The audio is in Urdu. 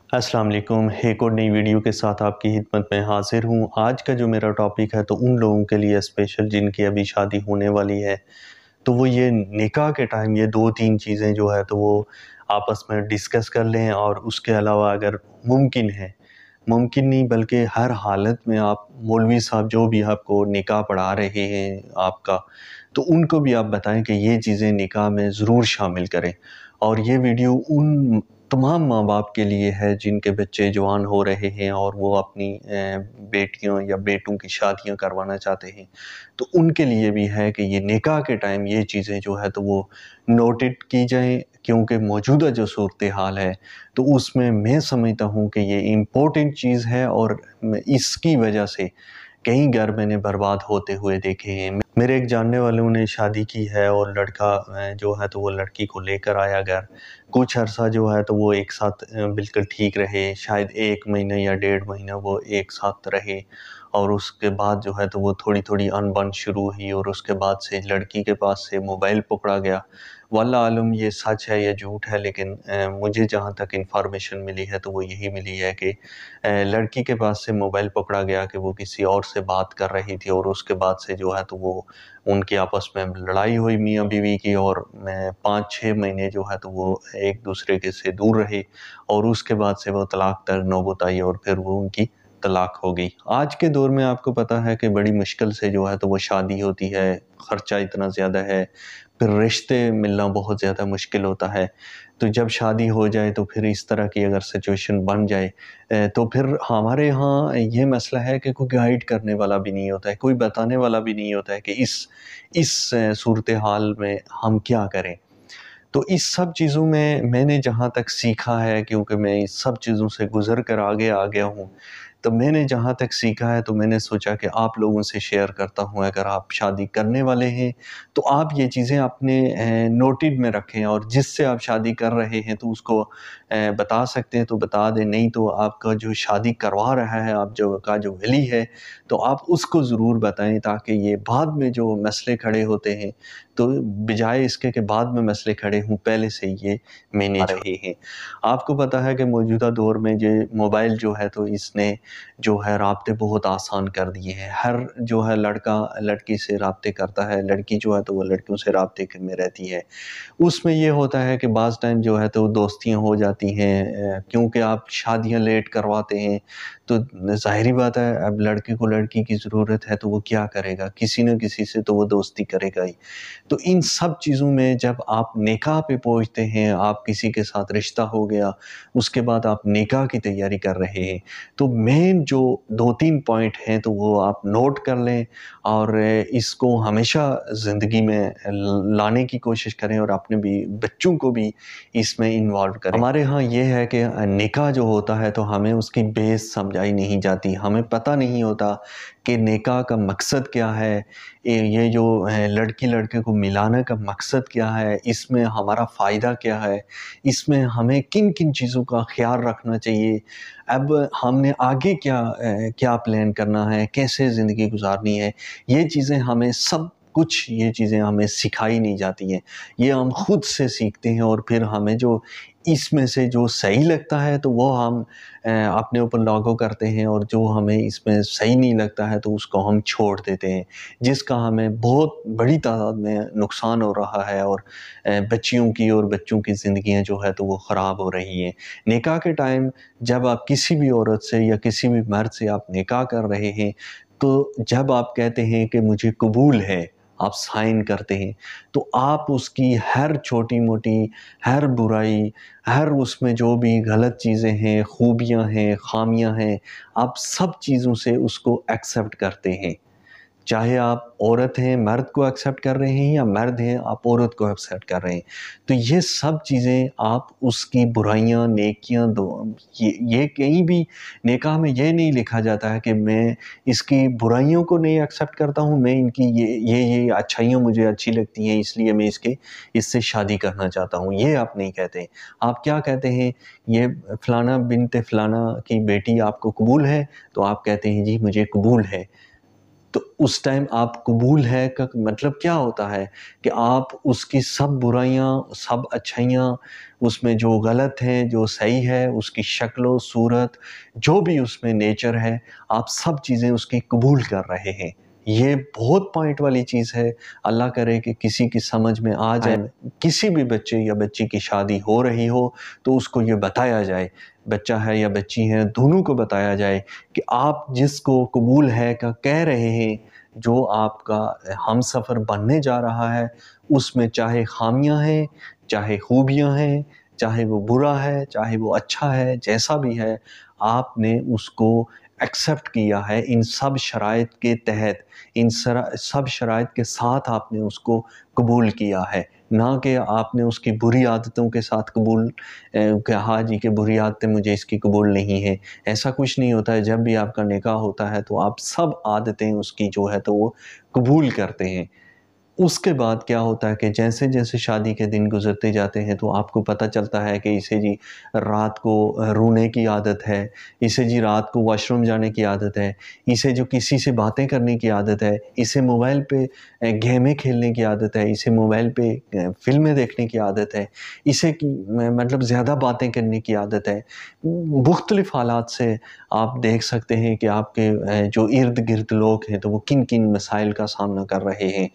السلام علیکم، ایک اور نئی ویڈیو کے ساتھ آپ کی خدمت میں حاضر ہوں۔ آج کا جو میرا ٹاپک ہے تو ان لوگوں کے لیے اسپیشل جن کی ابھی شادی ہونے والی ہے، تو وہ یہ نکاح کے ٹائم یہ 2-3 چیزیں جو ہے تو وہ آپس میں ڈسکس کر لیں، اور اس کے علاوہ اگر ممکن نہیں بلکہ ہر حالت میں آپ مولوی صاحب جو بھی آپ کو نکاح پڑھا رہے ہیں آپ کا، تو ان کو بھی آپ بتائیں کہ یہ چیزیں نکاح میں ضرور شامل کریں۔ اور یہ ویڈیو ان تمام ماں باپ کے لیے ہے جن کے بچے جوان ہو رہے ہیں اور وہ اپنی بیٹیوں یا بیٹوں کی شادیاں کروانا چاہتے ہیں، تو ان کے لیے بھی ہے کہ یہ نکاح کے ٹائم یہ چیزیں جو ہے تو وہ نوٹڈ کی جائیں، کیونکہ موجودہ جو صورتحال ہے تو اس میں سمجھتا ہوں کہ یہ امپورٹنٹ چیز ہے، اور اس کی وجہ سے کئی گھر میں نے برباد ہوتے ہوئے دیکھے ہیں۔ میرے ایک جاننے والوں نے شادی کی ہے اور لڑکا جو ہے تو وہ لڑکی کو لے کر آیا گھر، کچھ عرصہ جو ہے تو وہ ایک ساتھ بالکل ٹھیک رہے، شاید 1 مہینہ یا 1.5 مہینہ وہ ایک ساتھ رہے، اور اس کے بعد جو ہے تو وہ تھوڑی تھوڑی انبن شروع ہوئی، اور اس کے بعد سے لڑکی کے پاس سے موبائل پکڑا گیا۔ واللہ عالم یہ سچ ہے یا جھوٹ ہے، لیکن مجھے جہاں تک انفارمیشن ملی ہے تو وہ یہی ملی ہے کہ لڑکی کے پاس سے موبائل پکڑا گیا کہ وہ کسی اور سے بات کر رہی تھی، اور اس کے بعد سے جو ہے تو وہ ان کی آپس میں لڑائی ہوئی میاں بیوی کی، اور 5-6 مہینے جو ہے تو وہ ایک دوسرے کے سے دور رہے، اور اس کے بعد سے وہ طلاق تک نوبت آئی، اور پھر وہ ان کی طلاق ہو گئی۔ آج کے دور میں آپ کو پتہ ہے کہ بڑی مشکل سے جو ہے تو وہ شادی ہوتی ہے، خرچہ اتنا زیادہ ہے، پھر رشتے ملنا بہت زیادہ مشکل ہوتا ہے۔ تو جب شادی ہو جائے تو پھر اس طرح کی اگر سچویشن بن جائے تو پھر ہمارے ہاں یہ مسئلہ ہے کہ کوئی گائیڈ کرنے والا بھی نہیں ہوتا ہے، کوئی بتانے والا بھی نہیں ہوتا ہے کہ اس صورتحال میں ہم کیا کریں۔ تو اس سب چیزوں میں نے جہاں تک سیکھا ہے، کیونکہ میں اس سب چیزوں سے گزر کر آگے آ گیا ہوں، تو میں نے جہاں تک سیکھا ہے تو میں نے سوچا کہ آپ لوگوں سے شیئر کرتا ہوں۔ اگر آپ شادی کرنے والے ہیں تو آپ یہ چیزیں اپنے نوٹڈ میں رکھیں، اور جس سے آپ شادی کر رہے ہیں تو اس کو بتا سکتے ہیں تو بتا دیں، نہیں تو آپ کا جو شادی کروا رہا ہے آپ جو ولی ہے تو آپ اس کو ضرور بتائیں، تاکہ یہ بعد میں جو مسئلے کھڑے ہوتے ہیں تو بجائے اس کے کہ بعد میں مسئلے کھڑے ہوں پہلے سے یہ مینیج رہے ہیں۔ آپ کو پتہ ہے کہ موجودہ دور میں یہ موبائل جو ہے تو اس نے جو ہے رابطے بہت آسان کر دیے ہیں۔ ہر جو ہے لڑکا لڑکی سے رابطے کرتا ہے، لڑکی جو ہے تو وہ لڑکیوں سے رابطے میں رہتی ہے۔ اس میں یہ ہوتا ہے کہ بعض ٹائم جو ہے تو دوستیاں ہو جاتی ہیں، کیونکہ آپ شادیاں لیٹ کرواتے ہیں تو ظاہری بات ہے اب لڑکے کو لڑکی کی ضرورت ہے تو وہ کیا کرے گا، کسی نہ کسی سے تو وہ دوستی کرے گا ہی۔ تو ان سب چیزوں میں جب آپ نکاح پہ پہنچتے ہیں، آپ کسی کے ساتھ رشتہ ہو گیا، اس کے بعد آپ نکاح کی تیاری کر رہے ہیں، تو مین جو 2-3 پوائنٹ ہیں تو وہ آپ نوٹ کر لیں، اور اس کو ہمیشہ زندگی میں لانے کی کوشش کریں، اور اپنے بھی بچوں کو بھی اس میں انوالو کریں۔ ہمارے ہاں یہ ہے کہ نکاح جو ہوتا ہے تو ہمیں اس کی بیس سمجھائی نہیں جاتی، ہمیں پتہ نہیں ہوتا کہ نکاح کا مقصد کیا ہے، یہ جو لڑکی لڑکے کو ملانے کا مقصد کیا ہے، اس میں ہمارا فائدہ کیا ہے، اس میں ہمیں کن کن چیزوں کا خیال رکھنا چاہیے، اب ہم نے آگے کیا پلان کرنا ہے، کیسے زندگی گزارنی ہے، یہ چیزیں ہمیں یہ چیزیں ہمیں سکھائی نہیں جاتی ہیں، یہ ہم خود سے سیکھتے ہیں، اور پھر ہمیں جو اس میں سے جو صحیح لگتا ہے تو وہ ہم اپنے اوپر لاگو کرتے ہیں، اور جو ہمیں اس میں صحیح نہیں لگتا ہے تو اس کو ہم چھوڑ دیتے ہیں، جس کا ہمیں بہت بڑی تعداد میں نقصان ہو رہا ہے، اور بچیوں کی اور بچوں کی زندگیاں جو ہے تو وہ خراب ہو رہی ہیں۔ نکاح کے ٹائم جب آپ کسی بھی عورت سے یا کسی بھی مرد سے آپ نکاح کر رہے ہیں تو جب آپ کہتے ہیں کہ مجھے قبول ہے، آپ سائن کرتے ہیں، تو آپ اس کی ہر چھوٹی موٹی ہر برائی، ہر اس میں جو بھی غلط چیزیں ہیں، خوبیاں ہیں، خامیاں ہیں، آپ سب چیزوں سے اس کو ایکسیپٹ کرتے ہیں، چاہے آپ عورت ہیں مرد کو ایکسیپٹ کر رہے ہیں، یا مرد ہیں آپ عورت کو ایکسیپٹ کر رہے ہیں، تو یہ سب چیزیں آپ اس کی برائیاں نیکیاں یہ کہیں بھی نکاح میں یہ نہیں لکھا جاتا ہے کہ میں اس کی برائیوں کو نہیں ایکسیپٹ کرتا ہوں، میں ان کی یہ اچھائیاں مجھے اچھی لگتی ہیں اس لیے میں اس سے شادی کرنا چاہتا ہوں، یہ آپ نہیں کہتے ہیں۔ آپ کیا کہتے ہیں، یہ فلانا بنت فلانا کی بیٹی آپ کو قبول ہے، تو آپ کہتے ہیں جی مجھے قبول ہے۔ تو اس ٹائم آپ قبول ہے کا مطلب کیا ہوتا ہے کہ آپ اس کی سب برائیاں، سب اچھائیاں، اس میں جو غلط ہیں، جو صحیح ہے، اس کی شکل و صورت، جو بھی اس میں نیچر ہے، آپ سب چیزیں اس کی قبول کر رہے ہیں۔ یہ بہت پوائنٹ والی چیز ہے۔ اللہ کرے کہ کسی کی سمجھ میں آ جائے، کسی بھی بچے یا بچی کی شادی ہو رہی ہو تو اس کو یہ بتایا جائے، بچہ ہے یا بچی ہے، دونوں کو بتایا جائے کہ آپ جس کو قبول ہے کا کہہ رہے ہیں، جو آپ کا ہم سفر بننے جا رہا ہے، اس میں چاہے خامیاں ہیں، چاہے خوبیاں ہیں، چاہے وہ برا ہے، چاہے وہ اچھا ہے، جیسا بھی ہے، آپ نے اس کو ایکسیپٹ کیا ہے ان سب شرائط کے تحت، ان سب شرائط کے ساتھ آپ نے اس کو قبول کیا ہے، نہ کہ آپ نے اس کی بری عادتوں کے ساتھ قبول کہا جی کہ بری عادتیں مجھے اس کی قبول نہیں ہے۔ ایسا کچھ نہیں ہوتا ہے۔ جب بھی آپ کا نکاح ہوتا ہے تو آپ سب عادتیں اس کی جو ہے تو وہ قبول کرتے ہیں۔ اس کے بعد کیا ہوتا ہے کہ جیسے جیسے شادی کے دن گزرتے جاتے ہیں تو آپ کو پتہ چلتا ہے کہ اسے جی رات کو رونے کی عادت ہے، اسے جی رات کو واش روم جانے کی عادت ہے، اسے جو کسی سے باتیں کرنے کی عادت ہے، اسے موبائل پہ گیمیں کھیلنے کی عادت ہے، اسے موبائل پہ فلمیں دیکھنے کی عادت ہے، اسے مطلب زیادہ باتیں کرنے کی عادت ہے۔ مختلف حالات سے آپ دیکھ سکتے ہیں کہ آپ کے جو ارد گرد لوگ ہیں تو وہ کن کن مسائل کا سامنا کر رہے ہیں۔